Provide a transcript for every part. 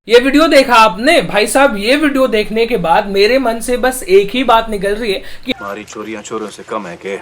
ये वीडियो देखा आपने भाई साहब। ये वीडियो देखने के बाद मेरे मन से बस एक ही बात निकल रही है कि हमारी चोरियां चोरों से कम है के।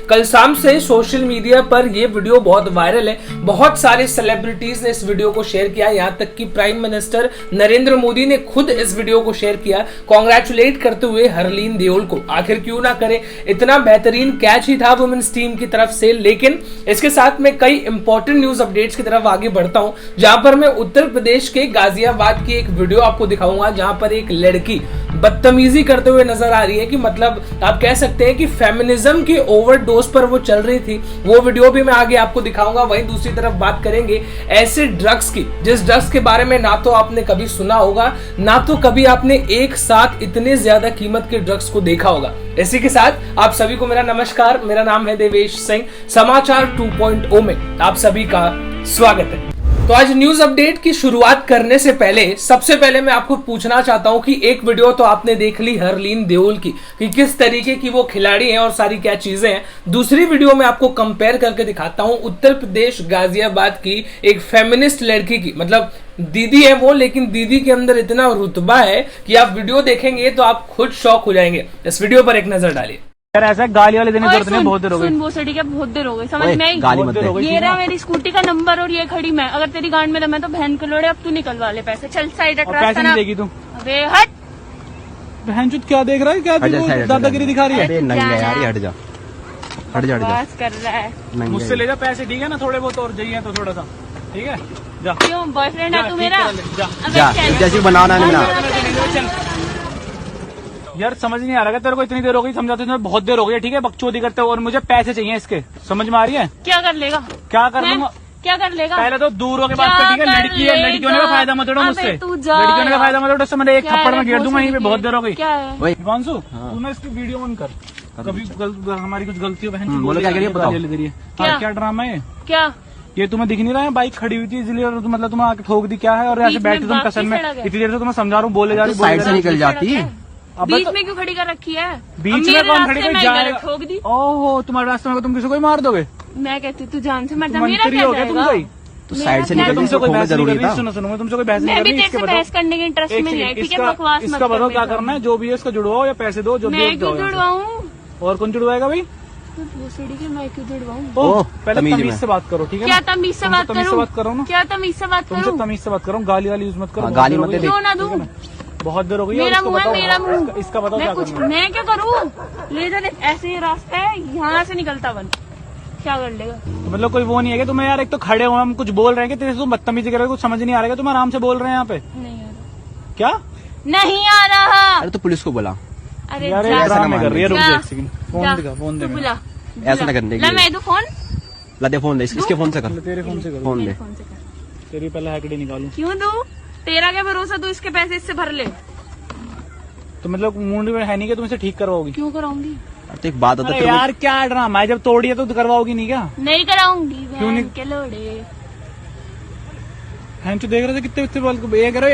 कल शाम से सोशल मीडिया पर ये वीडियो बहुत वायरल है। बहुत सारे सेलिब्रिटीज ने इस वीडियो को शेयर किया, यहाँ तक कि प्राइम मिनिस्टर नरेंद्र मोदी ने खुद इस वीडियो को शेयर किया, कॉन्ग्रेचुलेट करते हुए हरलीन देओल को। आखिर क्यों ना करे, इतना बेहतरीन कैच ही था वुमेन्स टीम की तरफ से। लेकिन इसके साथ मैं कई इंपॉर्टेंट न्यूज अपडेट्स की तरफ आगे बढ़ता हूं, जहां पर मैं उत्तर प्रदेश के गाजियाबाद की एक वीडियो आपको दिखाऊंगा, जहां पर एक लड़की बदतमीजी करते हुए नजर आ रही है कि मतलब आप कह सकते हैं कि फेमिनिज्म के ओवरडोज पर वो चल रही थी। वो वीडियो भी मैं आगे आपको दिखाऊंगा। वहीं दूसरी तरफ बात करेंगे ऐसे ड्रग्स की, जिस ड्रग्स के बारे में ना तो आपने कभी सुना होगा, ना तो कभी आपने एक साथ इतने ज्यादा कीमत के ड्रग्स को देखा होगा। इसी के साथ आप सभी को मेरा नमस्कार। मेरा नाम है देवेश सिंह। समाचार 2.0 में आप सभी का स्वागत है। तो आज न्यूज अपडेट की शुरुआत करने से पहले सबसे पहले मैं आपको पूछना चाहता हूं कि एक वीडियो तो आपने देख ली हरलीन देओल की कि किस तरीके की वो खिलाड़ी हैं और सारी क्या चीजें हैं। दूसरी वीडियो में आपको कंपेयर करके दिखाता हूं उत्तर प्रदेश गाजियाबाद की एक फेमिनिस्ट लड़की की, मतलब दीदी है वो, लेकिन दीदी के अंदर इतना रुतबा है कि आप वीडियो देखेंगे तो आप खुद शॉक हो जाएंगे। इस वीडियो पर एक नजर डालिए। यार ऐसा गाली वाले देने जरूरत नहीं, बहुत देर हो गई। सुन वो सड़ी क्या बहुत देर हो गई, समझ में आई? गाली मत दे। ये रहा मेरी स्कूटी का नंबर और ये खड़ी मैं। अगर तेरी गांड में दम है तो बहन को लोड़े, अब तू निकलवा ले पैसे। चल साइड हट। पैसे नहीं देगी तू। अबे हट। बहन चुत क्या देख रहा है, क्या दादागिरी दिखा रही है? अरे नंगा यार, हट जा, हट जा, बस कर रहा है। मुझसे ले जा पैसे, ठीक है ना? थोड़े बहुत और चाहिए तो थोड़ा सा, ठीक है? जा। क्यों बॉयफ्रेंड है तू मेरा? जैसे बनाना यार समझ नहीं आ रहा, तेरे को इतनी देर हो गई समझाते तुम्हें, बहुत देर हो गई, ठीक है? बकचोदी करते हो और मुझे पैसे चाहिए इसके, समझ में आ रही है? क्या कर लेगा? क्या कर लूंगा? क्या कर लेगा? पहले तो दूर होके बात कर, ठीक है? लड़की है, लड़कियों ने का फायदा मत उठाओ मुझसे। लड़कियों ने का फायदा मत उठाओ, उससे मैंने एक थप्पड़ में घेर दूंगा यहीं पे। बहुत देर हो गई। क्या है हिमांशु, तू ना इसकी वीडियो ऑन कर। कभी हमारी कुछ गलती हो बहन, बोलो क्या करिए, बताओ। क्या ड्रामा है क्या? ये तुम्हें दिख नहीं रहा है? बाइक खड़ी हुई थी इसलिए, और मतलब तुम आके ठोक दी, क्या है? और ऐसे बैठे तुम कसम में इतनी देर से तुम्हें समझा रहा हूँ, बोले जा रही, साइड से निकल जाती। बीच में क्यों खड़ी कर रखी है? बीच में कौन खड़ी कर जाएगा? ठोक दी। ओहो, तुम्हारे रास्ते में तुम किसी को ही मार दोगे? मैं कहती तू जान से मर जा, मेरा मंत्री क्या हो गया तुम जाएगा? कोई? तो साइड से निकल, तुमसे कोई बहस नहीं कर रही, था। सुनो सुनो, मैं तुमसे कोई बहस नहीं मैं कर भी रही। तेरे इसके से बताओ, बहस करने के इंटरेस्ट में नहीं है, ठीक है? बकवास मत इसका कर बताओ क्या मेरे करना है, जो भी है इसका जुड़वाओ या पैसे दो। जो मैं क्यों जुड़वाऊँ? और कौन जुड़वाएगा भाई? वो सड़ी के मैं क्यों जुड़वाऊँ? ओह, पहले तमीज तमीज में। से बात करो, ठीक है? क्या तमीज से बात तमीज से करूँ? बात करो ना। क्या तमीज से बात तुमसे करूँ? तमीज से बात करो, गाली वाली यूज मत करो। हाँ, गाली मत दे। क्यों ना दूँ? बहुत देर हो गई। मेरा मुंह है, मेरा मुंह। इसका बताओ मैं क्या कुछ करना है? मैं क्या करूँ? ले जा, ऐसे ही रास्ता है, यहाँ से निकलता बन। क्या कर लेगा? तो मतलब कोई वो नहीं है कि तुम्हें यार, एक तो खड़े हो हम कुछ बोल रहे हैं कि तेरे से तुम बदतमीजी कर रहे हो, कुछ समझ नहीं आ रहा है? तुम आराम से बोल रहे हैं यहाँ पे। नहीं आ रहा। क्या नहीं आ रहा। अरे तो पुलिस को बोला। अरे यार, जा, ड्रामे कर रही है। रुक जा, जा एक सेकंड, फोन जा, दिखा, फोन दे। तू बुला। ऐसा ना करने के ला लिए। मैं दूं फोन? ला दे फोन, दे इसके फोन से कर। तेरे फोन से करो, फोन दे। मेरे फोन से कर। तेरी पहले हैकड़ी निकालू। क्यों दूं? तेरा क्या भरोसा, तू इसके पैसे इससे भर ले। तो मतलब मूड में है नहीं कि तुम इसे ठीक करवाओगी? क्यों कराऊंगी? तो एक बात बता, अरे यार क्या ड्रामा है, जब तोड़ी है तो करवाओगी नहीं क्या? नहीं कराऊंगी। क्यों नहीं? के लोड़े देख रहे थे कितने कितने बाल ये करो।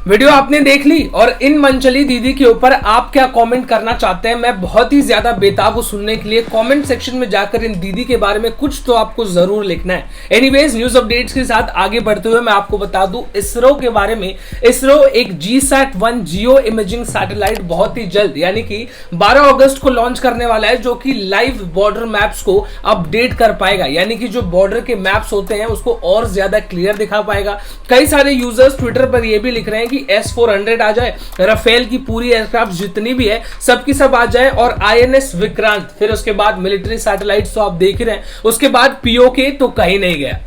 वीडियो आपने देख ली और इन मनचली दीदी के ऊपर आप क्या कमेंट करना चाहते हैं? मैं बहुत ही ज्यादा बेताब हूं सुनने के लिए। कमेंट सेक्शन में जाकर इन दीदी के बारे में कुछ तो आपको जरूर लिखना है। एनीवेज, न्यूज अपडेट्स के साथ आगे बढ़ते हुए मैं आपको बता दूं इसरो के बारे में। इसरो एक GSAT-1 जियो इमेजिंग सैटेलाइट बहुत ही जल्द यानी कि 12 अगस्त को लॉन्च करने वाला है, जो कि लाइव बॉर्डर मैप्स को अपडेट कर पाएगा, यानी कि जो बॉर्डर के मैप्स होते हैं उसको और ज्यादा क्लियर दिखा पाएगा। कई सारे यूजर्स ट्विटर पर यह भी लिख रहे हैं कि S-400 आ जाए, राफेल की पूरी एयरक्राफ्ट जितनी भी है सबकी सब आ जाए, और INS विक्रांत, फिर उसके बाद मिलिट्री सैटेलाइट्स तो आप देख ही रहे हैं, उसके बाद POK तो कहीं नहीं गया।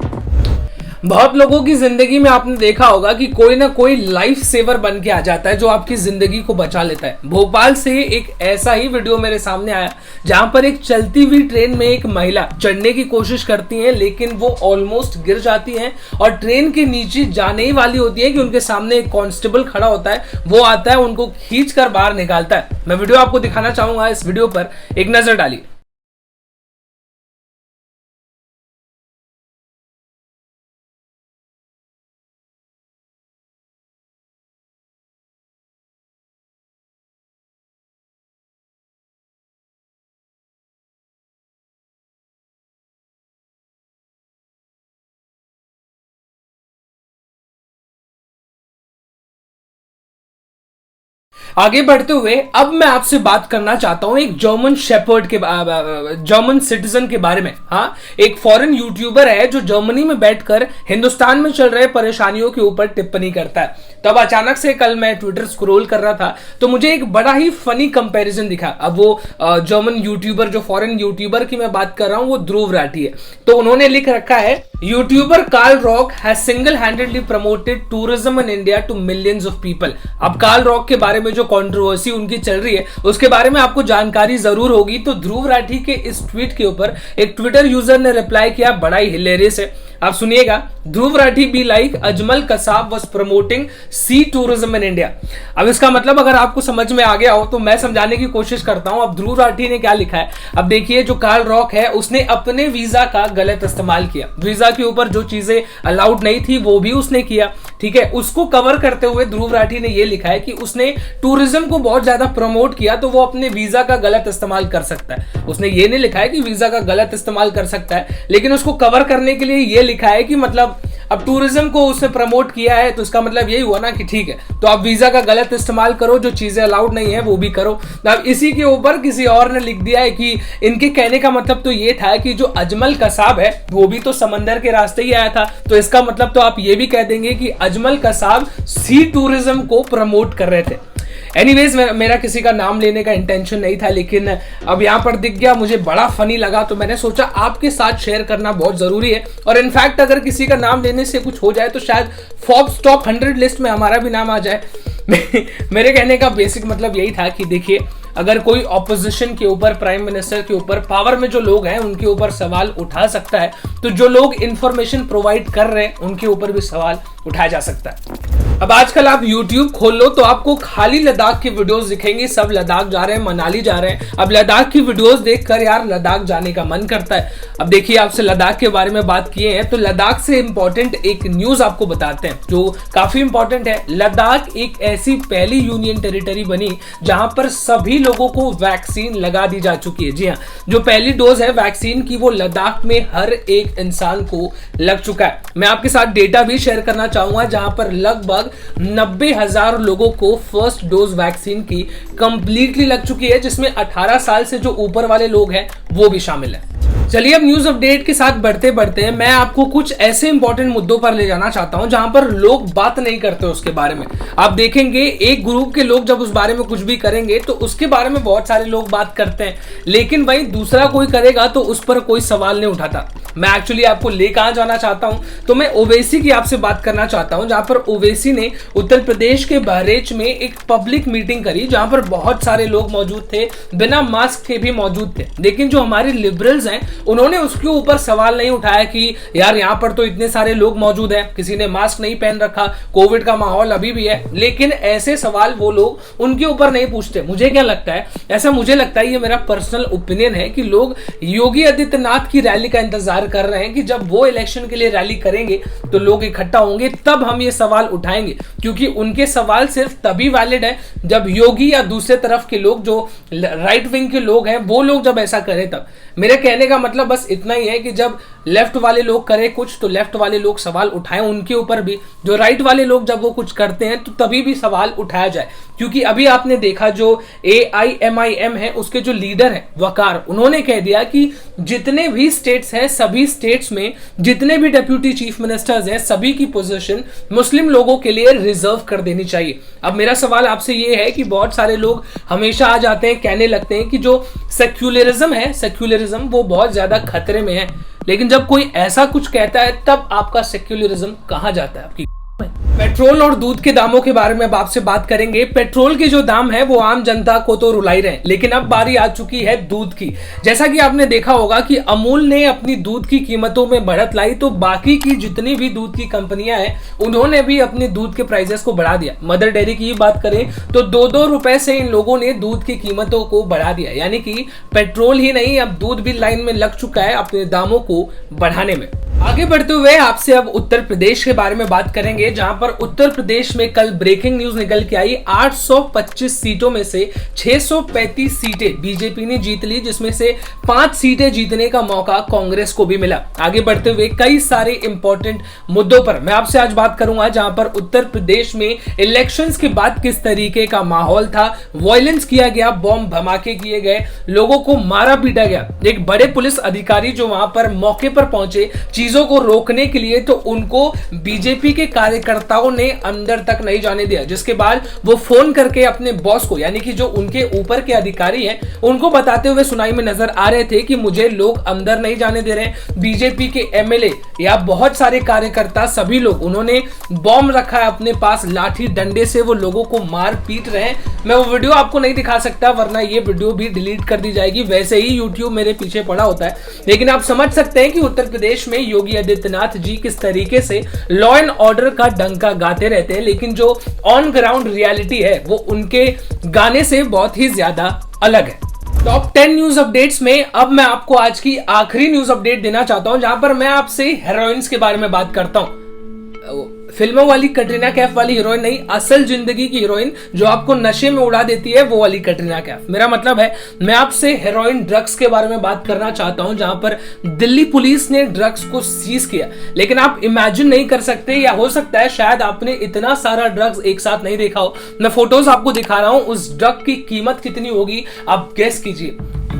बहुत लोगों की जिंदगी में आपने देखा होगा कि कोई ना कोई लाइफ सेवर बन के आ जाता है जो आपकी जिंदगी को बचा लेता है। भोपाल से एक ऐसा ही वीडियो मेरे सामने आया जहां पर एक चलती हुई ट्रेन में एक महिला चढ़ने की कोशिश करती है, लेकिन वो ऑलमोस्ट गिर जाती हैं और ट्रेन के नीचे जाने ही वाली होती है कि उनके सामने एक कांस्टेबल खड़ा होता है। वो आता है, उनको खींच कर बाहर निकालता है। मैं वीडियो आपको दिखाना चाहूंगा, इस वीडियो पर एक नजर डालिए। आगे बढ़ते हुए अब मैं आपसे बात करना चाहता हूं एक जर्मन शेपर्ड के जर्मन सिटीजन के बारे में। हाँ, एक फॉरेन यूट्यूबर है जो जर्मनी में बैठकर हिंदुस्तान में चल रहे परेशानियों के ऊपर टिप्पणी करता है। तब अचानक से कल मैं ट्विटर स्क्रॉल कर रहा था तो मुझे एक बड़ा ही फनी कंपैरिजन दिखा। अब वो जर्मन यूट्यूबर, जो फॉरेन यूट्यूबर की मैं बात कर रहा हूं, वो ध्रुव राठी है। तो उन्होंने लिख रखा है, YouTuber Karl Rock has single handedly promoted tourism in India to millions of people. अब कार्ल रॉक के बारे में जो कंट्रोवर्सी उनकी चल रही है उसके बारे में आपको जानकारी जरूर होगी। तो ध्रुव राठी के इस ट्वीट के ऊपर एक ट्विटर यूजर ने रिप्लाई किया, बड़ा ही हिलेरियस है। आप सुनिएगा, Dhruv Rathee be like Ajmal Kasab was promoting sea tourism in India. अब इसका मतलब अगर आपको समझ में आ गया हो तो मैं समझाने की कोशिश करता हूं। अब ध्रुव राठी ने क्या लिखा है, अब देखिए, जो कार्ल रॉक है उसने अपने वीजा का गलत इस्तेमाल किया। वीजा के ऊपर जो चीजें अलाउड नहीं थी वो भी उसने किया, ठीक है। उसको कवर करते हुए ध्रुव राठी ने यह लिखा है कि उसने टूरिज्म को बहुत ज्यादा प्रमोट किया तो वो अपने वीजा का गलत इस्तेमाल कर सकता है। उसने ये नहीं लिखा है कि वीजा का गलत इस्तेमाल कर सकता है, लेकिन उसको कवर करने के लिए यह लिखा है कि मतलब अब टूरिज्म को उसने प्रमोट किया है तो इसका मतलब यही हुआ ना कि ठीक है, तो आप वीजा का गलत इस्तेमाल करो, जो चीजें अलाउड नहीं है वो भी करो। अब इसी के ऊपर किसी और ने लिख दिया है कि इनके कहने का मतलब तो ये था कि जो अजमल कसाब है वो भी तो समंदर के रास्ते ही आया था, तो इसका मतलब तो आप ये भी कह देंगे कि अजमल कसाब सी टूरिज्म को प्रमोट कर रहे थे। एनीवेज, मेरा किसी का नाम लेने का इंटेंशन नहीं था, लेकिन अब यहां पर दिख गया, मुझे बड़ा फनी लगा तो मैंने सोचा आपके साथ शेयर करना बहुत जरूरी है। और इनफैक्ट अगर किसी का नाम लेने से कुछ हो जाए तो शायद फोर्ब्स टॉप 100 लिस्ट में हमारा भी नाम आ जाए। मेरे कहने का बेसिक मतलब यही था कि देखिए, अगर कोई ऑपोजिशन के ऊपर, प्राइम मिनिस्टर के ऊपर, पावर में जो लोग हैं उनके ऊपर सवाल उठा सकता है, तो जो लोग इंफॉर्मेशन प्रोवाइड कर रहे हैं उनके ऊपर भी सवाल उठाया जा सकता है। अब आजकल आप YouTube खोल लो तो आपको खाली लद्दाख की वीडियोस दिखेंगी। सब लद्दाख जा रहे हैं, मनाली जा रहे हैं। अब लद्दाख की वीडियोस देखकर यार लद्दाख जाने का मन करता है। अब देखिए, आपसे लद्दाख के बारे में बात किए हैं तो लद्दाख से इंपॉर्टेंट एक न्यूज आपको बताते हैं जो काफी इंपॉर्टेंट है। लद्दाख एक ऐसी पहली यूनियन टेरिटरी बनी जहां पर सभी लोगों को वैक्सीन लगा दी जा चुकी है। जी हाँ, जो पहली डोज है वैक्सीन की वो लद्दाख में हर एक इंसान को लग चुका है। मैं आपके साथ डेटा भी शेयर करना चाहूंगा जहां पर लगभग 90,000 लोगों को फर्स्ट डोज वैक्सीन की कंप्लीटली लग चुकी है, जिसमें 18 साल से जो ऊपर वाले लोग हैं वो भी शामिल है। चलिए अब न्यूज अपडेट के साथ बढ़ते बढ़ते मैं आपको कुछ ऐसे इंपॉर्टेंट मुद्दों पर ले जाना चाहता हूं जहां पर लोग बात नहीं करते उसके बारे में। आप देखेंगे एक ग्रुप के लोग जब उस बारे में कुछ भी करेंगे तो उसके बारे में बहुत सारे लोग बात करते हैं, लेकिन वहीं दूसरा कोई करेगा तो उस पर कोई सवाल नहीं उठाता। मैं एक्चुअली आपको ले कहां जाना चाहता हूं, तो मैं ओवैसी की आपसे बात करना चाहता हूं, जहां पर ओवैसी ने उत्तर प्रदेश के बहरेच में एक पब्लिक मीटिंग करी जहां पर बहुत सारे लोग मौजूद थे, बिना मास्क के भी मौजूद थे। लेकिन जो हमारे लिबरल्स हैं उन्होंने उसके ऊपर सवाल नहीं उठाया कि यार यहाँ पर तो इतने सारे लोग मौजूद हैं, किसी ने मास्क नहीं पहन रखा, कोविड का माहौल अभी भी है। लेकिन ऐसे सवाल वो लोग उनके ऊपर नहीं पूछते। मुझे क्या लगता है, ऐसा मुझे लगता है, ये मेरा पर्सनल ओपिनियन है कि लोग योगी आदित्यनाथ की रैली का इंतजार कर रहे हैं कि जब वो इलेक्शन के लिए रैली करेंगे तो लोग इकट्ठा होंगे, तब हम ये सवाल उठाएंगे, क्योंकि उनके सवाल सिर्फ तभी वैलिड है जब योगी या दूसरे तरफ के लोग, जो राइट विंग के लोग हैं, वो लोग जब ऐसा करें तब। मेरे कहने का मतलब बस इतना ही है कि जब लेफ्ट वाले लोग करें कुछ तो लेफ्ट वाले लोग सवाल उठाएं उनके ऊपर भी, जो राइट वाले लोग जब वो कुछ करते हैं तो तभी भी सवाल उठाया जाए। क्योंकि अभी आपने देखा जो AIMIM है उसके जो लीडर है वकार, उन्होंने कह दिया कि जितने भी स्टेट्स हैं सभी स्टेट्स में जितने भी डेप्यूटी चीफ मिनिस्टर्स हैं सभी की पोजीशन मुस्लिम लोगों के लिए रिजर्व कर देनी चाहिए। अब मेरा सवाल आपसे ये है कि बहुत सारे लोग हमेशा आ जाते हैं, कहने लगते हैं कि जो सेक्युलरिज्म है, सेक्युलरिज्म वो बहुत ज्यादा खतरे में है, लेकिन जब कोई ऐसा कुछ कहता है तब आपका सेक्युलरिज्म कहां जाता है आपकी। पेट्रोल और दूध के दामों के बारे में अब आपसे बात करेंगे। पेट्रोल के जो दाम है वो आम जनता को तो रुला ही रहे, लेकिन अब बारी आ चुकी है दूध की। जैसा कि आपने देखा होगा कि अमूल ने अपनी दूध की कीमतों में बढ़त लाई, तो बाकी की जितनी भी दूध की कंपनियां हैं उन्होंने भी अपने दूध के प्राइसेस को बढ़ा दिया। मदर डेयरी की बात करें तो 2-2 रुपए से इन लोगों ने दूध की कीमतों को बढ़ा दिया, यानी कि पेट्रोल ही नहीं अब दूध भी लाइन में लग चुका है अपने दामों को बढ़ाने में। आगे बढ़ते हुए आपसे अब उत्तर प्रदेश के बारे में बात करेंगे, जहां पर उत्तर प्रदेश में कल ब्रेकिंग न्यूज निकल के आई। 825 सीटों में से 635 सीटें बीजेपी ने जीत ली, जिसमें से 5 सीटें जीतने का मौका कांग्रेस को भी मिला। आगे बढ़ते हुए कई सारे इंपॉर्टेंट मुद्दों पर मैं आपसे आज बात करूंगा, जहां पर उत्तर प्रदेश में इलेक्शंस के बाद किस तरीके का माहौल था, वायलेंस किया गया, बॉम्ब धमाके किए गए, लोगों को मारा पीटा गया। एक बड़े पुलिस अधिकारी जो वहां पर मौके पर पहुंचे चीजों को रोकने के लिए, तो उनको बीजेपी के कार्यकर्ताओं ने अंदर तक नहीं जाने दिया, जिसके बाद वो फोन करके अपने बॉस को, यानी कि जो उनके ऊपर के अधिकारी हैं, उनको बताते हुए सुनाई में नजर आ रहे थे कि मुझे लोग अंदर नहीं जाने दे रहे हैं। बीजेपी के एमएलए या बहुत सारे कार्यकर्ता, सभी लोग, उन्होंने बॉम्ब रखा है अपने पास, लाठी डंडे से वो लोगों को मार पीट रहे हैं। मैं वो वीडियो आपको नहीं दिखा सकता, वरना ये वीडियो भी डिलीट कर दी जाएगी, वैसे ही यूट्यूब मेरे पीछे पड़ा होता है। लेकिन आप समझ सकते हैं कि उत्तर प्रदेश में योगी आदित्यनाथ जी किस तरीके से लॉ एंड ऑर्डर का डंका गाते रहते हैं, लेकिन जो ऑन ग्राउंड रियलिटी है वो उनके गाने से बहुत ही ज्यादा अलग है। टॉप 10 न्यूज अपडेट्स में अब मैं आपको आज की आखिरी न्यूज अपडेट देना चाहता हूं, जहां पर मैं आपसे हेरोइन्स के बारे में बात करता हूं। फिल्मों वाली कटरीना कैफ वाली हीरोइन नहीं, असल जिंदगी की हीरोइन जो आपको नशे में उड़ा देती है, वो वाली कटरीना कैफ। मेरा मतलब है, मैं आपसे हेरोइन ड्रग्स के बारे में बात करना चाहता हूं, जहां पर दिल्ली पुलिस ने ड्रग्स को सीज किया। लेकिन आप इमेजिन नहीं कर सकते, या हो सकता है शायद आपने इतना सारा ड्रग्स एक साथ नहीं देखा हो। मैं फोटोज आपको दिखा रहा हूं, उस ड्रग की कीमत कितनी होगी आप गेस कीजिए।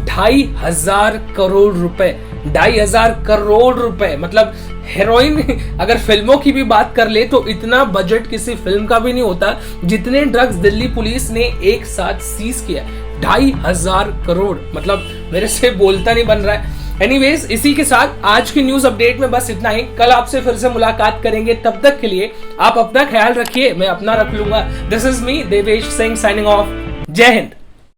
2,500 करोड़ रुपए, 2,500 करोड़ रुपए। मतलब हेरोइन अगर फिल्मों की भी बात कर ले तो इतना बजट किसी फिल्म का भी नहीं होता, जितने ड्रग्स दिल्ली पुलिस ने एक साथ सीज किया। 2,500 करोड़, मतलब मेरे से बोलता नहीं बन रहा है। एनीवेज, इसी के साथ आज की न्यूज अपडेट में बस इतना ही। कल आपसे फिर से मुलाकात करेंगे, तब तक के लिए आप अपना ख्याल रखिए, मैं अपना रख लूंगा। This is me Devesh Singh signing off. जय हिंद।